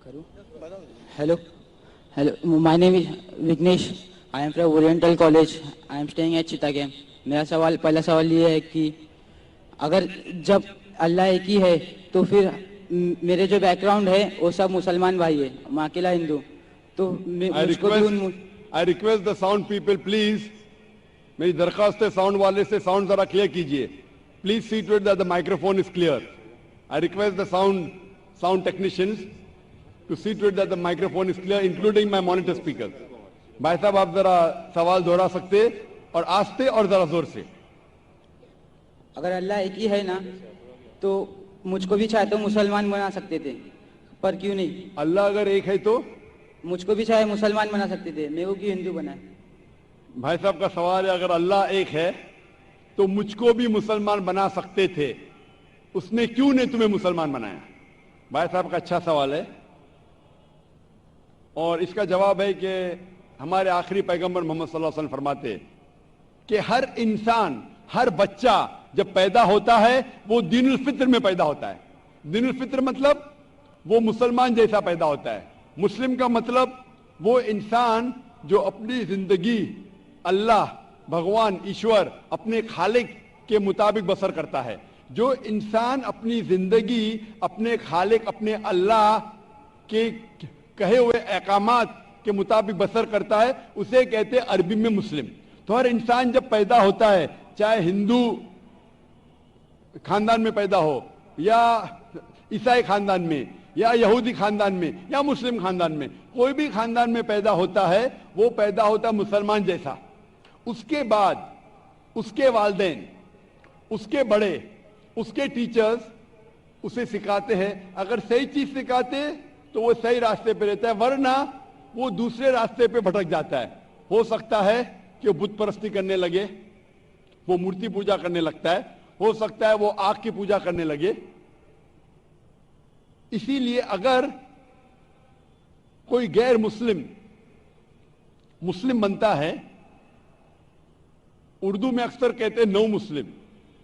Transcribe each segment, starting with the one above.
Hello. Hello. My name is Vignesh. I am from Oriental College. I am staying at Chittagam. मेरा पहला सवाल ये है कि अगर जब अल्लाह एक ही है तो फिर मेरे जो बैकग्राउंड है वो सब मुसलमान भाई है, मैं अकेला हिंदू, तो मुझको भी I request the sound people please, मेरी दरखास्त है साउंड वाले से साउंड जरा क्लियर कीजिए. Please see to it that the microphone is clear. I request the sound technicians to see to it that the microphone is clear, including my monitor speakers. भाई साहब आप जरा सवाल दोहरा सकते और आस्ते और जरा जोर से. अगर अल्लाह एक ही है ना तो मुझको भी चाहे तो मुसलमान बना सकते थे, पर क्यों नहीं? अल्लाह अगर एक है तो मुझको भी चाहे मुसलमान बना सकते थे, मेरे को क्यों हिंदू बनाए? भाई साहब का सवाल है अगर अल्लाह एक है तो मुझको भी मुसलमान बना सकते थे, उसने क्यों नहीं तुम्हें मुसलमान बनाया? भाई साहब का अच्छा सवाल है और इसका जवाब है कि हमारे आखिरी पैगंबर मोहम्मद सल्लल्लाहु अलैहि वसल्लम फरमाते कि हर इंसान, हर बच्चा जब पैदा होता है वो दीनुल फित्र में पैदा होता है. दीनुल फित्र मतलब वो मुसलमान जैसा पैदा होता है. मुस्लिम का मतलब वो इंसान जो अपनी जिंदगी अल्लाह, भगवान, ईश्वर, अपने खालिक के मुताबिक बसर करता है. जो इंसान अपनी जिंदगी अपने खालिक, अपने अल्लाह के कहे हुए अहकामात के मुताबिक बसर करता है उसे कहते हैं अरबी में मुस्लिम. तो हर इंसान जब पैदा होता है, चाहे हिंदू खानदान में पैदा हो या ईसाई खानदान में या यहूदी खानदान में या मुस्लिम खानदान में, कोई भी खानदान में पैदा होता है वो पैदा होता है मुसलमान जैसा. उसके बाद उसके वालिदैन, उसके बड़े, उसके टीचर्स उसे सिखाते हैं. अगर सही चीज सिखाते तो वो सही रास्ते पे रहता है, वरना वो दूसरे रास्ते पे भटक जाता है. हो सकता है कि वो बुत परस्ती करने लगे, वो मूर्ति पूजा करने लगता है, हो सकता है वो आग की पूजा करने लगे. इसीलिए अगर कोई गैर मुस्लिम मुस्लिम बनता है, उर्दू में अक्सर कहते हैं नो मुस्लिम,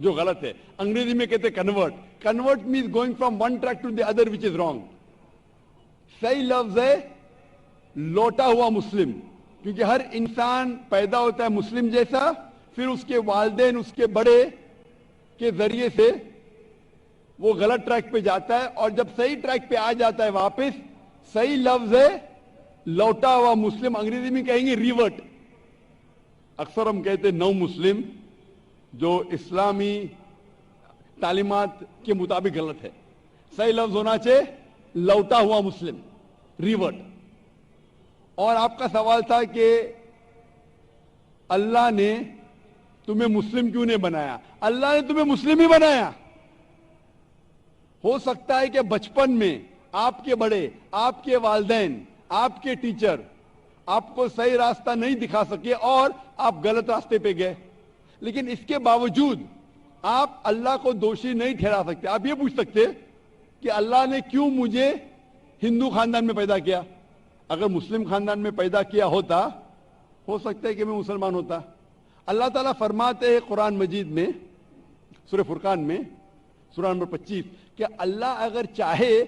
जो गलत है. अंग्रेजी में कहते हैं convert. Convert means going from one track to the other which is wrong. सही लफ्ज है लौटा हुआ मुस्लिम, क्योंकि हर इंसान पैदा होता है मुस्लिम जैसा, फिर उसके वालिदैन, उसके बड़े के जरिए से वो गलत ट्रैक पे जाता है और जब सही ट्रैक पे आ जाता है वापस, सही लफ्ज है लौटा हुआ मुस्लिम. अंग्रेजी में कहेंगे रिवर्ट. अक्सर हम कहते हैं नौ मुस्लिम, जो इस्लामी तालीमात के मुताबिक गलत है. सही लफ्ज होना चाहिए लौटा हुआ मुस्लिम, रिवर्ट. और आपका सवाल था कि अल्लाह ने तुम्हें मुस्लिम क्यों नहीं बनाया? अल्लाह ने तुम्हें मुस्लिम ही बनाया. हो सकता है कि बचपन में आपके बड़े, आपके वालिदैन, आपके टीचर आपको सही रास्ता नहीं दिखा सके और आप गलत रास्ते पे गए, लेकिन इसके बावजूद आप अल्लाह को दोषी नहीं ठहरा सकते. आप ये पूछ सकते कि अल्लाह ने क्यों मुझे हिंदू खानदान में पैदा किया? अगर मुस्लिम खानदान में पैदा किया होता, हो सकता है कि मैं मुसलमान होता. अल्लाह ताला फरमाते हैं कुरान मजीद में, सूरह फुरकान में, सूरह नंबर 25, कि अल्लाह अगर चाहे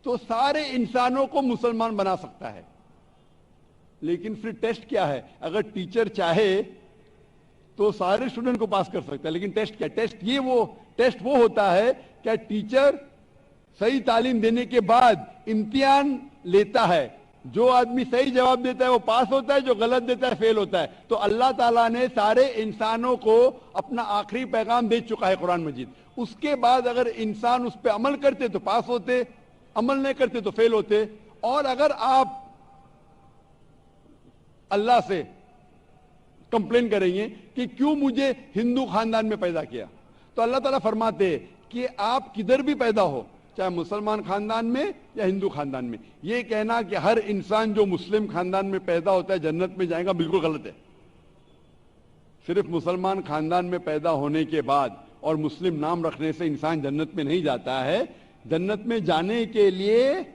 तो सारे इंसानों को मुसलमान बना सकता है. लेकिन फिर टेस्ट क्या है? अगर टीचर चाहे तो सारे स्टूडेंट को पास कर सकता है, लेकिन टेस्ट क्या? टेस्ट वो होता है क्या टीचर सही तालीम देने के बाद इम्तिहान लेता है. जो आदमी सही जवाब देता है वो पास होता है, जो गलत देता है फेल होता है. तो अल्लाह ताला ने सारे इंसानों को अपना आखिरी पैगाम दे चुका है कुरान मजीद. उसके बाद अगर इंसान उस पर अमल करते तो पास होते, अमल नहीं करते तो फेल होते. और अगर आप अल्लाह से कंप्लेन करेंगे कि क्यों मुझे हिंदू खानदान में पैदा किया, तो अल्लाह ताला फरमाते कि आप किधर भी पैदा हो, चाहे मुसलमान खानदान में या हिंदू खानदान में, ये कहना कि हर इंसान जो मुस्लिम खानदान में पैदा होता है जन्नत में जाएगा, बिल्कुल गलत है. सिर्फ मुसलमान खानदान में पैदा होने के बाद और मुस्लिम नाम रखने से इंसान जन्नत में नहीं जाता है. जन्नत में जाने के लिए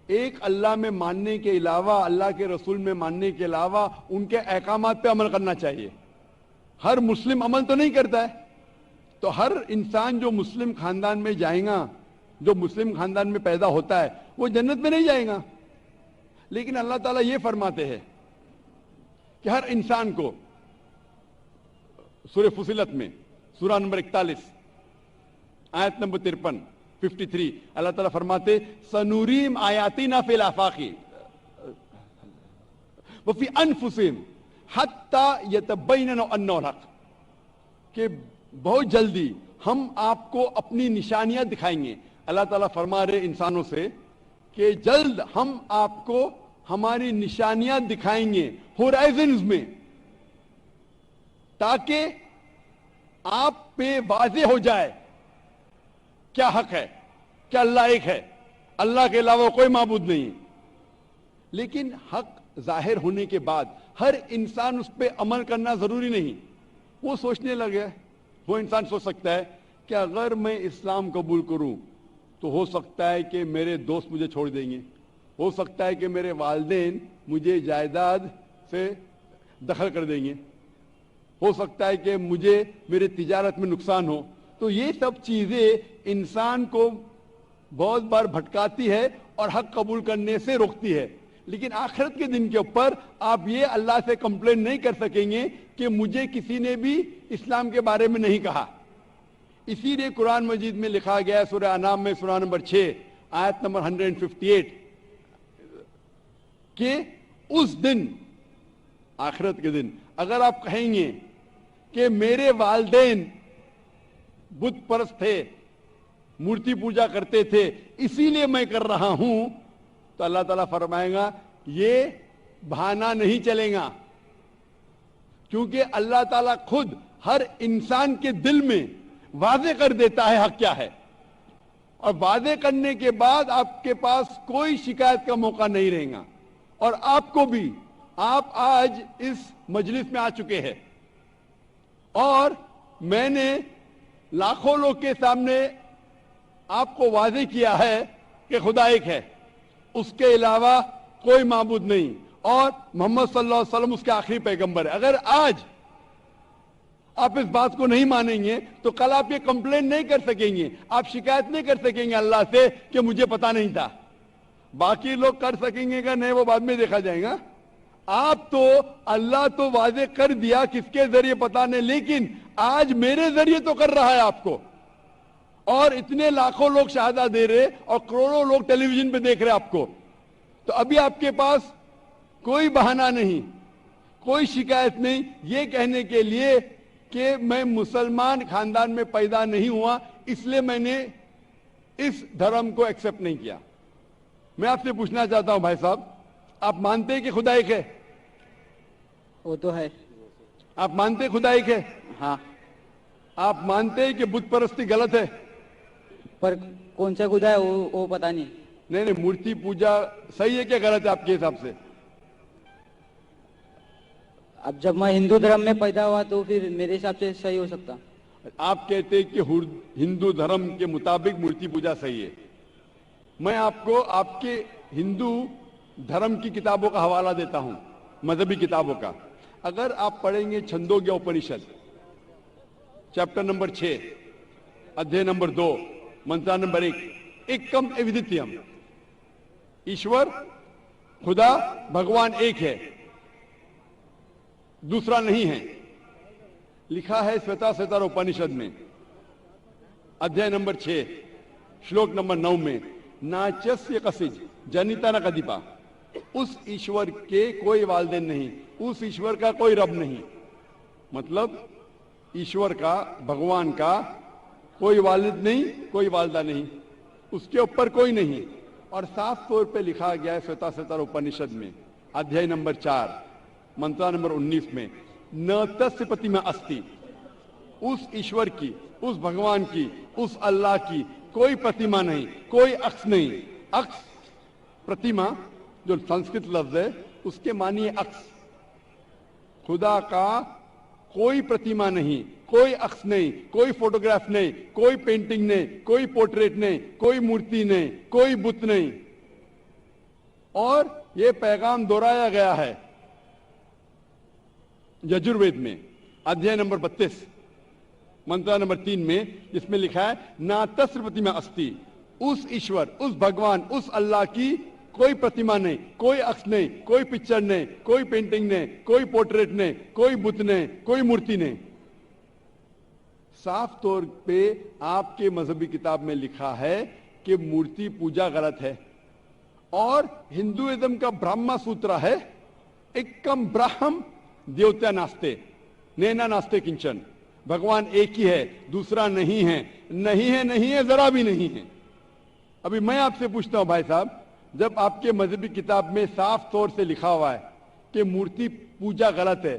एक अल्लाह में मानने के अलावा, अल्लाह के रसूल में मानने के अलावा उनके अहकामात पे अमल करना चाहिए. हर मुस्लिम अमल तो नहीं करता है, तो हर इंसान जो मुस्लिम खानदान में जाएगा جو مسلم خاندان میں پیدا ہوتا ہے وہ جنت میں نہیں جائے گا. لیکن اللہ تعالیٰ یہ فرماتے ہیں کہ ہر انسان کو سورہ فصلت میں سورہ نمبر 41 آیت نمبر 53 اللہ تعالیٰ فرماتے سنوریم آیاتنا فی الآفاق وفی انفسہم حتی یتبین انہ الحق، کہ بہت جلدی ہم آپ کو اپنی نشانیاں دکھائیں گے. اللہ تعالیٰ فرما رہے انسانوں سے کہ جلد ہم آپ کو ہماری نشانیاں دکھائیں گے ہورائزنز میں، تاکہ آپ پہ واضح ہو جائے کیا حق ہے، کیا اللہ ایک ہے، اللہ کے علاوہ کوئی معبود نہیں. لیکن حق ظاہر ہونے کے بعد ہر انسان اس پہ عمل کرنا ضروری نہیں. وہ سوچنے لگے، وہ انسان سوچ سکتا ہے کہ اگر میں اسلام قبول کروں تو ہو سکتا ہے کہ میرے دوست مجھے چھوڑ دیں گے، ہو سکتا ہے کہ میرے والدین مجھے جائیداد سے دخل کر دیں گے، ہو سکتا ہے کہ مجھے میرے تجارت میں نقصان ہو. تو یہ سب چیزیں انسان کو بہت بار بھٹکاتی ہے اور حق قبول کرنے سے روکتی ہے. لیکن آخرت کے دن کے اوپر آپ یہ اللہ سے کمپلین نہیں کر سکیں گے کہ مجھے کسی نے بھی اسلام کے بارے میں نہیں کہا. اسی لیے قرآن مجید میں لکھا گیا ہے سورہ انعام میں سورہ نمبر 6 آیت نمبر 158 کہ اس دن، آخرت کے دن، اگر آپ کہیں گے کہ میرے والدین بت پرست تھے، مورتی پوجا کرتے تھے، اسی لیے میں کر رہا ہوں، تو اللہ تعالیٰ فرمائے گا یہ بہانہ نہیں چلے گا، کیونکہ اللہ تعالیٰ خود ہر انسان کے دل میں واضح کر دیتا ہے حق کیا ہے، اور واضح کرنے کے بعد آپ کے پاس کوئی شکایت کا موقع نہیں رہے گا. اور آپ کو بھی، آپ آج اس مجلس میں آ چکے ہیں اور میں نے لاکھوں لوگ کے سامنے آپ کو واضح کیا ہے کہ خدا ایک ہے، اس کے علاوہ کوئی معبود نہیں، اور محمد صلی اللہ علیہ وسلم اس کے آخری پیغمبر ہے. اگر آج آپ اس بات کو نہیں مانیں گے تو کل آپ یہ کمپلین نہیں کر سکیں گے، آپ شکایت نہیں کر سکیں گے اللہ سے کہ مجھے پتا نہیں تھا. باقی لوگ کر سکیں گے کہ نہیں، وہ بعد میں دیکھا جائے گا. آپ تو اللہ تو واضح کر دیا کس کے ذریعے پتا نہیں، لیکن آج میرے ذریعے تو کر رہا ہے آپ کو، اور اتنے لاکھوں لوگ شہادہ دے رہے اور کروڑوں لوگ ٹیلی ویژن پہ دیکھ رہے آپ کو. تو ابھی آپ کے پاس کوئی بہانہ نہیں، کوئی شکایت نہیں یہ کہنے کے لیے کہ میں مسلمان خاندان میں پیدا نہیں ہوا، اس لیے میں نے اس دھرم کو ایکسپٹ نہیں کیا. میں آپ سے پوچھنا چاہتا ہوں بھائی صاحب، آپ مانتے ہیں کہ خدا ایک ہے؟ وہ تو ہے. آپ مانتے ہیں خدا ایک ہے؟ ہاں. آپ مانتے ہیں کہ بت پرستی غلط ہے؟ پر کون سا خدا ہے وہ پتا نہیں. نہیں، مورتی پوجا صحیح ہے کہ غلط ہے آپ کے حساب سے؟ اب جب میں ہندو دھرم میں پیدا ہوا تو پھر میرے حساب سے صحیح ہو سکتا. آپ کہتے ہیں کہ ہندو دھرم کے مطابق مورتی پوجا صحیح ہے. میں آپ کو آپ کے ہندو دھرم کی کتابوں کا حوالہ دیتا ہوں، مذہبی کتابوں کا. اگر آپ پڑھیں گے چھندوگیہ اپنشد چیپٹر نمبر 6 ادھیے نمبر 2 منترا نمبر 1، ایکم ایودتیم، ایشور خدا بھگوان ایک ہے، دوسرا نہیں ہے. لکھا ہے سویتا سوتر اپنشد میں ادھیے نمبر 6 شلوک نمبر 9 میں، ناچسیہ کسج جنیتا نہ کدیپا، اس ایشور کے کوئی والدین نہیں، اس ایشور کا کوئی رب نہیں. مطلب ایشور کا، بھگوان کا کوئی والد نہیں، کوئی والدہ نہیں، اس کے اوپر کوئی نہیں. اور صاف طور پہ لکھا گیا ہے سویتا سوتر اپنشد میں ادھیے نمبر 4 منترا نمبر 19 میں، نہ تسیہ پرتیما استی، اس ایشور کی، اس بھگوان کی، اس اللہ کی کوئی پرتیما نہیں، کوئی عکس نہیں. عکس، پرتیما جو سنسکرت لفظ ہے اس کے معنی ہے عکس. خدا کا کوئی پرتیما نہیں، کوئی عکس نہیں، کوئی فوٹوگراف نہیں، کوئی پینٹنگ نہیں، کوئی پورٹریٹ نہیں، کوئی مورتی نہیں، کوئی بت نہیں. اور یہ پیغام دہرایا گیا ہے یجروید میں ادھیے نمبر 32 منترا نمبر 3 میں، جس میں لکھا ہے نا تسیہ پرتیما استی، उस ईश्वर, उस भगवान, उस अल्लाह की कोई प्रतिमा नहीं, कोई अक्स नहीं, कोई पिक्चर नहीं, कोई पेंटिंग नहीं, कोई पोर्ट्रेट नहीं, कोई बुत नहीं, कोई मूर्ति नहीं। साफ तौर पे आपके मजहबी किताब में लिखा है कि मूर्ति पूजा गलत है, और हिंदुइज्म का ब्रह्मा सूत्र है, एकम ब्रह्म देवता नास्ते नैना नास्ते किंचन, भगवान एक ही है, दूसरा नहीं है, नहीं है, नहीं है, जरा भी नहीं है। अभी मैं आपसे पूछता हूं भाई साहब, जब आपके मजहबी किताब में साफ तौर से लिखा हुआ है कि मूर्ति पूजा गलत है,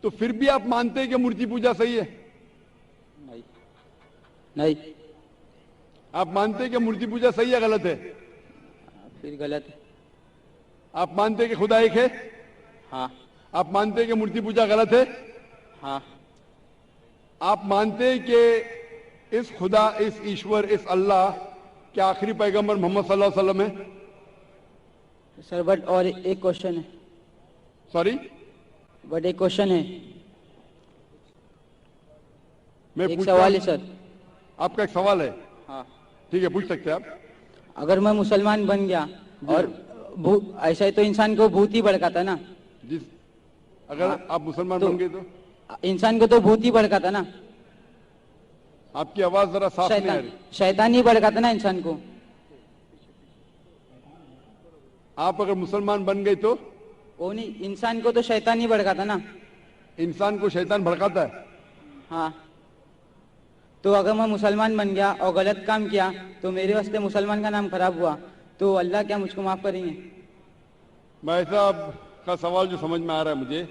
तो फिर भी आप मानते हैं कि मूर्ति पूजा सही है? नहीं, नहीं, आप मानते हैं कि मूर्ति पूजा सही है गलत है? फिर गलत है। आप मानते हैं कि खुदा एक है? हाँ। आप मानते हैं कि मूर्ति पूजा गलत है? हाँ। आप मानते हैं कि इस खुदा, इस ईश्वर, इस अल्लाह के आखिरी पैगंबर मोहम्मद सल्लल्लाहु अलैहि वसल्लम है? सर बट और एक क्वेश्चन है। सॉरी, बट एक क्वेश्चन है, मैं एक पूछता सवाल है हूं। सर। आपका एक सवाल है? हाँ। ठीक है, पूछ सकते हैं आप। अगर मैं मुसलमान बन गया और ऐसा ही तो इंसान को भूत ही भड़काता ना। जिस अगर हाँ, आप मुसलमान तो बन गए तो इंसान को तो भूत ही भड़काता ना। आपकी आवाज जरा साफ नहीं आ रही। शैतान ही भड़काता ना इंसान को। आप अगर मुसलमान बन गए तो वो नहीं, इंसान को तो शैतान ही भड़काता ना। इंसान को शैतान भड़काता है। हाँ, तो अगर मैं मुसलमान बन गया और गलत काम किया तो मेरे वास्ते मुसलमान का नाम खराब हुआ, तो अल्लाह क्या मुझको माफ करेंगे? भाई साहब का सवाल जो समझ में आ रहा है मुझे,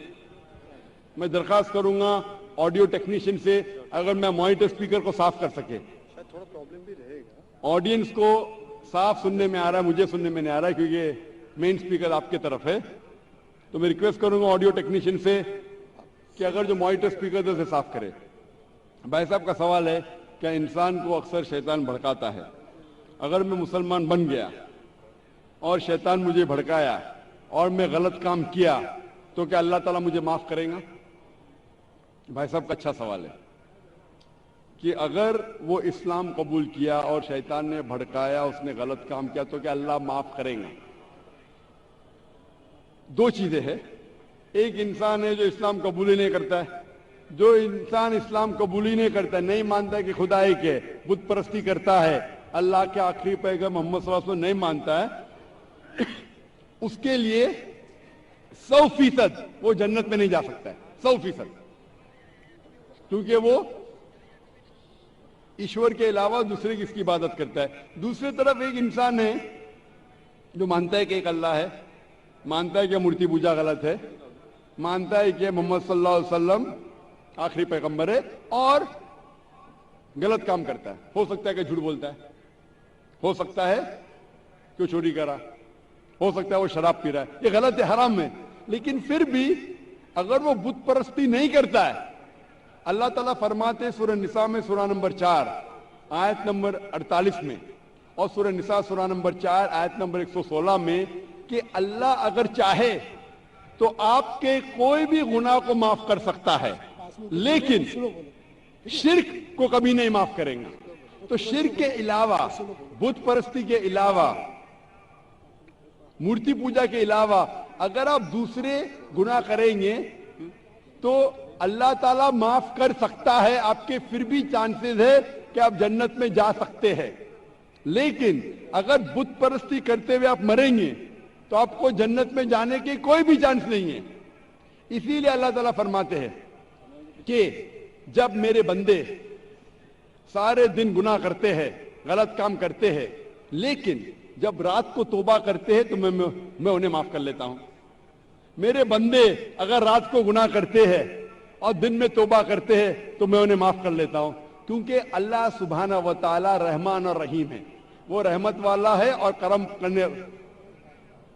मैं दरखास्त करूंगा ऑडियो टेक्नीशियन से, अगर मैं मॉनिटर स्पीकर को साफ कर सके। थोड़ा प्रॉब्लम भी रहेगा। ऑडियंस को साफ सुनने में आ रहा है, मुझे सुनने में नहीं आ रहा है, क्योंकि मेन स्पीकर आपके तरफ है। तो मैं रिक्वेस्ट करूंगा ऑडियो टेक्नीशियन से कि अगर जो मॉनिटर स्पीकर है उसे साफ करे। भाई साहब का सवाल है, क्या इंसान को अक्सर शैतान भड़काता है? अगर मैं मुसलमान बन गया और शैतान मुझे भड़काया और मैं गलत काम किया, तो क्या अल्लाह ताला मुझे माफ करेगा? भाई साहब का अच्छा सवाल है कि अगर वो इस्लाम कबूल किया और शैतान ने भड़काया, उसने गलत काम किया, तो क्या अल्लाह माफ करेगा? दो चीजें हैं। एक इंसान है जो इस्लाम कबूल ही नहीं करता है। जो इंसान इस्लाम कबूल ही नहीं करता है, नहीं मानता है कि खुदा एक है, बुत परस्ती करता है, अल्लाह के आखिरी पैगंबर मोहम्मद सल्लल्लाहु अलैहि वसल्लम नहीं मानता है, उसके लिए 100% वो जन्नत में नहीं जा सकता है। 100%, क्योंकि वो ईश्वर के अलावा दूसरे किसकी इबादत करता है। दूसरी तरफ एक इंसान है जो मानता है कि एक अल्लाह है, मानता है कि मूर्ति पूजा गलत है, मानता है कि मोहम्मद सल्लल्लाहु अलैहि वसल्लम आखिरी पैगंबर है, और गलत काम करता है। हो सकता है कि झूठ बोलता है, हो सकता है कि वो चोरी करा, हो सकता है वो शराब पी रहा है, ये गलत है, हराम है। लेकिन फिर भी अगर वो बुत परस्ती नहीं करता है, अल्लाह ताला फरमाते सूरह निसा में सूरह नंबर 4 आयत नंबर 48 में, और सूरह निसा सूरह नंबर 4 आयत नंबर 116 में कि अल्लाह अगर चाहे तो आपके कोई भी गुनाह को माफ कर सकता है, लेकिन शिर्क को कभी नहीं माफ करेंगे। तो शिर्क के अलावा, बुत परस्ती के अलावा, मूर्ति पूजा के अलावा अगर आप दूसरे गुनाह करेंगे तो अल्लाह ताला माफ कर सकता है। आपके फिर भी चांसेस है कि आप जन्नत में जा सकते हैं। लेकिन अगर बुत परस्ती करते हुए आप मरेंगे तो आपको जन्नत में जाने के कोई भी चांस नहीं है। इसीलिए अल्लाह ताला फरमाते हैं कि जब मेरे बंदे सारे दिन गुनाह करते हैं, गलत काम करते हैं, लेकिन जब रात को तौबा करते हैं तो मैं उन्हें माफ कर लेता हूं। मेरे बंदे अगर रात को गुनाह करते हैं और दिन में तौबा करते हैं तो मैं उन्हें माफ कर लेता हूं, क्योंकि अल्लाह सुब्हाना व तआला रहमान और रहीम है। वो रहमत वाला है और करम करने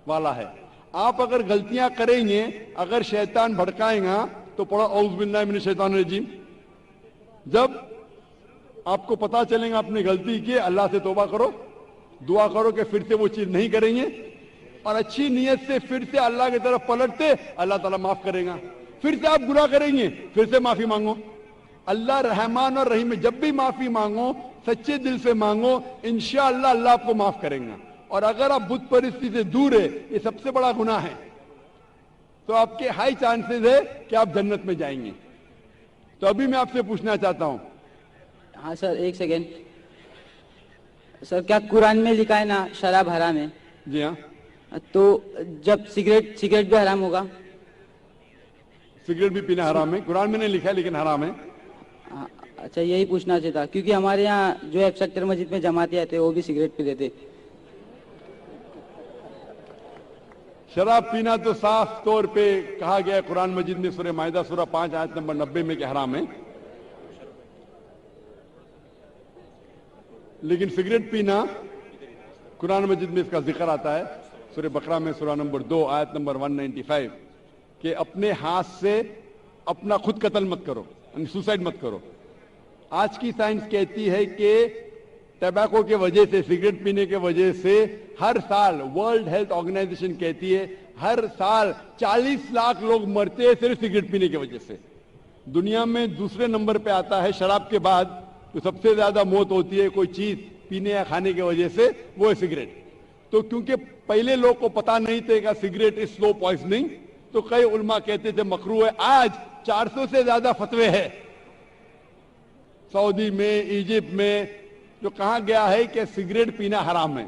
वाला है। आप अगर गलतियां करेंगे, अगर शैतान भड़काएगा तो पढ़ो औज़ बिल्लाहि मिनश शैतानिर रजीम। जब आपको पता चलेगा आपने गलती की, अल्लाह से तौबा करो, दुआ करो कि फिर से वो चीज नहीं करेंगे, और अच्छी नीयत से फिर से अल्लाह की तरफ पलटते, अल्लाह ताला माफ करेगा। फिर से आप गुनाह करेंगे, फिर से माफी मांगो, اللہ رحمان اور رحیم ہے. جب بھی معافی مانگو سچے دل سے مانگو, انشاءاللہ اللہ آپ کو معاف کریں گا. اور اگر آپ بت پرستی سے دور ہے, یہ سب سے بڑا گناہ ہے, تو آپ کے ہائی چانسز ہے کہ آپ جنت میں جائیں گے. تو ابھی میں آپ سے پوچھنا چاہتا ہوں, ہاں سر ایک سیکنڈ سر, کیا قرآن میں لکھا ہے نا شراب حرام ہے؟ جی ہاں, تو جب سگریٹ بھی حرام ہوگا؟ سگریٹ بھی پینا حرام ہے, قرآن میں نہیں لکھا ہے لیکن حرام ہے. اچھا یہی پوچھنا چاہتا, کیونکہ ہمارے یہاں جو ایف سیکٹر مسجد میں جماعتی آتے وہ بھی سگریٹ پی لیتے. شراب پینا تو صاف طور پہ کہا گیا ہے قرآن مجید میں سورہ مائدہ سورہ 5 آیت نمبر 90 میں کہ حرام ہے. لیکن سگریٹ پینا قرآن مجید میں اس کا ذکر آتا ہے سورہ بقرہ میں سورہ نمبر 2 آیت نمبر 195 کہ اپنے ہاتھ سے اپنا خود قتل مت کرو, یعنی سوسائڈ مت کرو. آج کی سائنس کہتی ہے کہ ٹبیکو کے وجہ سے, سگریٹ پینے کے وجہ سے ہر سال ورلڈ ہیلتھ آرگنائزیشن کہتی ہے ہر سال 40 لاکھ لوگ مرتے ہیں صرف سگریٹ پینے کی وجہ سے. دنیا میں دوسرے نمبر پہ آتا ہے شراب کے بعد, جو سب سے زیادہ موت ہوتی ہے کوئی چیز پینے یا کھانے کی وجہ سے, وہ ہے سگریٹ. تو کیونکہ پہلے لوگ کو پتا نہیں تھے کہ سگریٹ از سلو پوائزننگ, تو کئی علماء کہتے تھے مکروہ ہے. آج 400 سے زیادہ فتوے ہیں سعودی میں, ایجپٹ میں, جو کہا گیا ہے کہ سگریٹ پینا حرام ہے.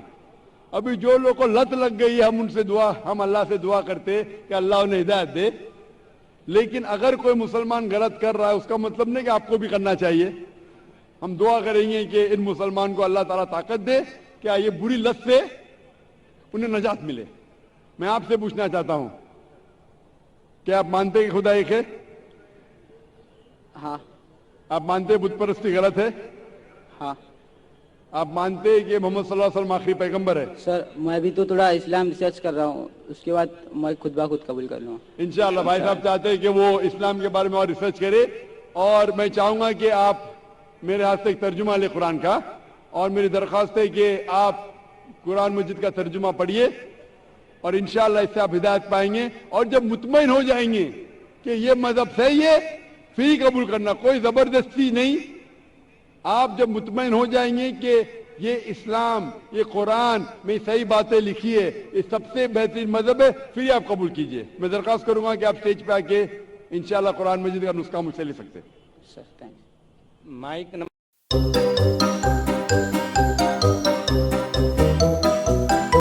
ابھی جو لوگ کو لت لگ گئی ہے ہم اللہ سے دعا کرتے کہ اللہ انہیں ہدایت دے. لیکن اگر کوئی مسلمان غلط کر رہا ہے اس کا مطلب نہیں کہ آپ کو بھی کرنا چاہیے. ہم دعا کریں گے کہ ان مسلمان کو اللہ تعالیٰ طاقت دے کہ یہ بری لت سے انہیں نجات ملے. میں آپ سے پوچھنا چاہتا ہوں, کیا آپ مانتے کہ خدا ایک ہے؟ ہاں. آپ مانتے بت پرستی غلط ہے؟ ہاں. آپ مانتے کہ محمد صلی اللہ علیہ وسلم آخری پیغمبر ہے؟ سر میں بھی تو تھوڑا اسلام ریسرچ کر رہا ہوں, اس کے بعد میں خود بخود قبول کر لوں گا انشاءاللہ. بھائی صاحب چاہتے ہیں کہ وہ اسلام کے بارے میں اور ریسرچ کرے, اور میں چاہوں گا کہ آپ میرے ہاتھ سے ایک ترجمہ لیں قرآن کا, اور میری درخواست ہے کہ آپ قرآن مجید کا ترجمہ پڑھیے, اور انشاءاللہ اس سے آپ ہدایت پائیں گے. اور جب مطمئن ہو جائیں گے کہ یہ مذہب صحیح ہے, پھر قبول کرنا, کوئی زبردستی نہیں. آپ جب مطمئن ہو جائیں گے کہ یہ اسلام, یہ قرآن میں صحیح باتیں لکھی ہے, یہ سب سے بہترین مذہب ہے, پھر آپ قبول کیجئے. میں درخواست کروں گا کہ آپ اسٹیج پہ آ کے انشاءاللہ قرآن مجید کا نسخہ مجھ سے لے سکتے. Sir thank mic number